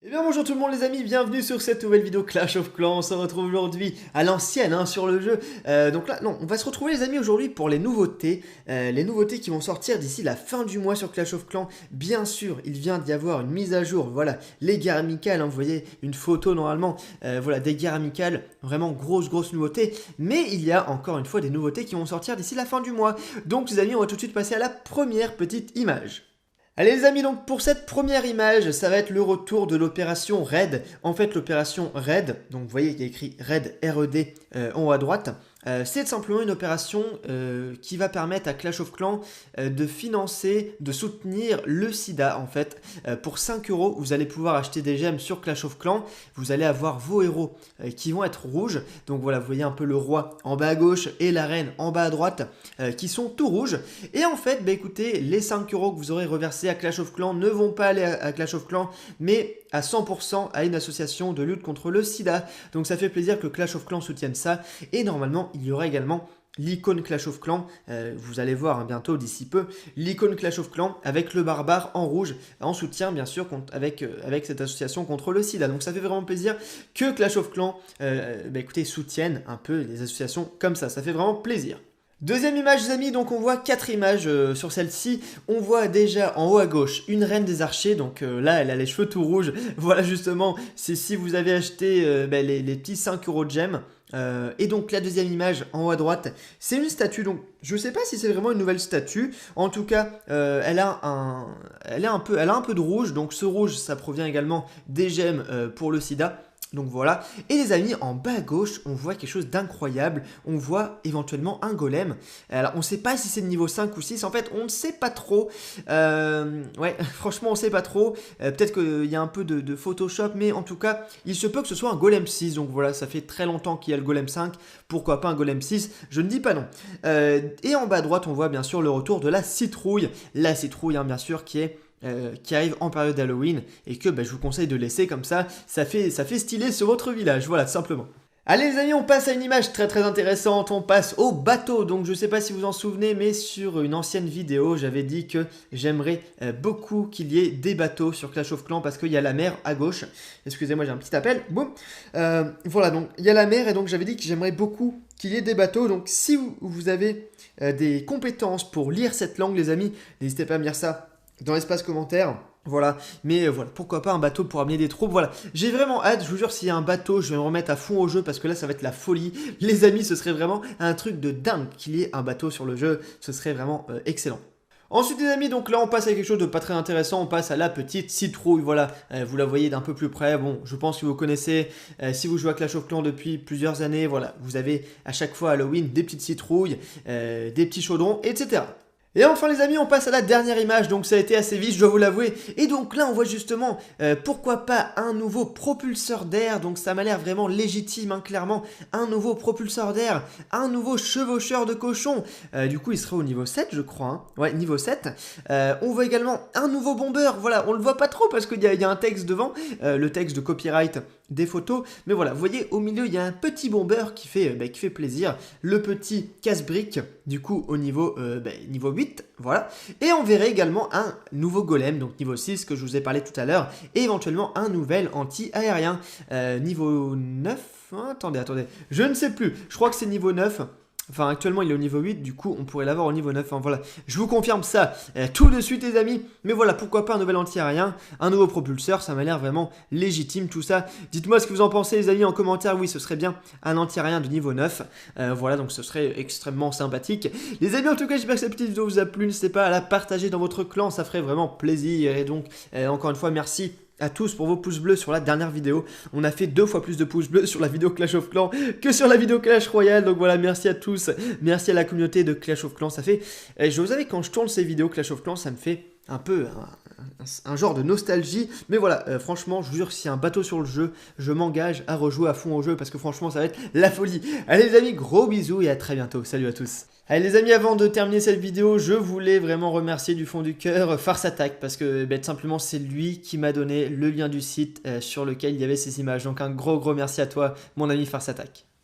Eh bien bonjour tout le monde les amis, bienvenue sur cette nouvelle vidéo Clash of Clans. On se retrouve aujourd'hui à l'ancienne sur le jeu. Donc là, non, on va se retrouver les amis aujourd'hui pour les nouveautés qui vont sortir d'ici la fin du mois sur Clash of Clans. Bien sûr, il vient d'y avoir une mise à jour, voilà, les guerres amicales, vous voyez une photo normalement, voilà, des guerres amicales, vraiment grosse nouveauté. Mais il y a encore une fois des nouveautés qui vont sortir d'ici la fin du mois. Donc les amis, on va tout de suite passer à la première petite image. Allez les amis, donc pour cette première image, ça va être le retour de l'opération Raid. En fait, l'opération Raid, donc vous voyez qu'il y a écrit Raid R-E-D en haut à droite, c'est simplement une opération qui va permettre à Clash of Clans de financer, de soutenir le sida en fait. Pour 5 €, vous allez pouvoir acheter des gemmes sur Clash of Clans. Vous allez avoir vos héros qui vont être rouges. Donc voilà, vous voyez un peu le roi en bas à gauche et la reine en bas à droite qui sont tout rouges. Et en fait, bah, écoutez, les 5 € que vous aurez reversés à Clash of Clans ne vont pas aller à Clash of Clans, mais à 100% à une association de lutte contre le sida. Donc ça fait plaisir que Clash of Clans soutienne ça. Et normalement, il y aura également l'icône Clash of Clans, vous allez voir bientôt d'ici peu, l'icône Clash of Clans avec le barbare en rouge, en soutien bien sûr avec cette association contre le sida. Donc ça fait vraiment plaisir que Clash of Clans écoutez, soutienne un peu les associations comme ça fait vraiment plaisir. Deuxième image les amis, donc on voit 4 images sur celle-ci. On voit déjà en haut à gauche une reine des archers, donc là elle a les cheveux tout rouges. Voilà justement, c'est si vous avez acheté les petits 5 € de gemmes. Et donc la deuxième image en haut à droite, c'est une statue, donc je sais pas si c'est vraiment une nouvelle statue. En tout cas, elle a un peu de rouge, donc ce rouge ça provient également des gemmes pour le sida. Donc voilà, et les amis, en bas à gauche, on voit quelque chose d'incroyable, on voit éventuellement un golem. Alors on ne sait pas si c'est de niveau 5 ou 6, en fait on ne sait pas trop, ouais franchement on ne sait pas trop, peut-être qu'il y a un peu de Photoshop, mais en tout cas il se peut que ce soit un golem 6, donc voilà, ça fait très longtemps qu'il y a le golem 5, pourquoi pas un golem 6, je ne dis pas non. Et en bas à droite on voit bien sûr le retour de la citrouille bien sûr qui arrive en période d'Halloween et que je vous conseille de laisser comme ça fait stylé sur votre village, voilà tout simplement. Allez les amis, on passe à une image très intéressante, on passe au bateau. Donc je sais pas si vous en souvenez, mais sur une ancienne vidéo, j'avais dit que j'aimerais beaucoup qu'il y ait des bateaux sur Clash of Clans parce qu'il y a la mer à gauche. Excusez-moi, j'ai un petit appel. Boum. Voilà, donc il y a la mer et donc j'avais dit que j'aimerais beaucoup qu'il y ait des bateaux. Donc si vous avez des compétences pour lire cette langue les amis, n'hésitez pas à me dire ça dans l'espace commentaire. Voilà, mais voilà, pourquoi pas un bateau pour amener des troupes, voilà. J'ai vraiment hâte, je vous jure, s'il y a un bateau, je vais me remettre à fond au jeu parce que là, ça va être la folie. Les amis, ce serait vraiment un truc de dingue qu'il y ait un bateau sur le jeu, ce serait vraiment excellent. Ensuite les amis, donc là on passe à quelque chose de pas très intéressant, on passe à la petite citrouille, voilà, vous la voyez d'un peu plus près, bon je pense que vous connaissez, si vous jouez à Clash of Clans depuis plusieurs années, voilà, vous avez à chaque fois Halloween des petites citrouilles, des petits chaudrons, etc. Et enfin les amis, on passe à la dernière image, donc ça a été assez vite, je dois vous l'avouer. Et donc là on voit justement, pourquoi pas un nouveau propulseur d'air, donc ça m'a l'air vraiment légitime, clairement. Un nouveau propulseur d'air, un nouveau chevaucheur de cochon. Du coup il serait au niveau 7 je crois, ouais niveau 7. On voit également un nouveau bombeur, voilà, on le voit pas trop parce qu'il y a un texte devant, le texte de copyright des photos. Mais voilà, vous voyez au milieu il y a un petit bomber qui fait plaisir, le petit casse-brique, du coup au niveau 8. Voilà, et on verrait également un nouveau golem, donc niveau 6 que je vous ai parlé tout à l'heure, et éventuellement un nouvel anti-aérien, niveau 9, attendez, je ne sais plus, je crois que c'est niveau 9. Enfin, actuellement, il est au niveau 8, du coup, on pourrait l'avoir au niveau 9. Enfin, voilà, je vous confirme ça tout de suite, les amis. Mais voilà, pourquoi pas un nouvel anti-aérien, un nouveau propulseur, ça m'a l'air vraiment légitime, tout ça. Dites-moi ce que vous en pensez, les amis, en commentaire. Oui, ce serait bien un anti-aérien de niveau 9. Voilà, donc ce serait extrêmement sympathique. Les amis, en tout cas, j'espère que cette petite vidéo vous a plu. N'hésitez pas à la partager dans votre clan, ça ferait vraiment plaisir. Et donc, encore une fois, merci à tous pour vos pouces bleus sur la dernière vidéo. On a fait 2 fois plus de pouces bleus sur la vidéo Clash of Clans que sur la vidéo Clash Royale. Donc voilà, merci à tous. Merci à la communauté de Clash of Clans. Ça fait, je vous savez, quand je tourne ces vidéos Clash of Clans, ça me fait un peu un genre de nostalgie. Mais voilà, franchement, je vous jure, s'il y a un bateau sur le jeu, je m'engage à rejouer à fond au jeu parce que franchement, ça va être la folie. Allez les amis, gros bisous et à très bientôt. Salut à tous. Allez les amis, avant de terminer cette vidéo, je voulais vraiment remercier du fond du cœur Farce Attack parce que tout simplement c'est lui qui m'a donné le lien du site sur lequel il y avait ces images. Donc un gros merci à toi mon ami Farce Attack.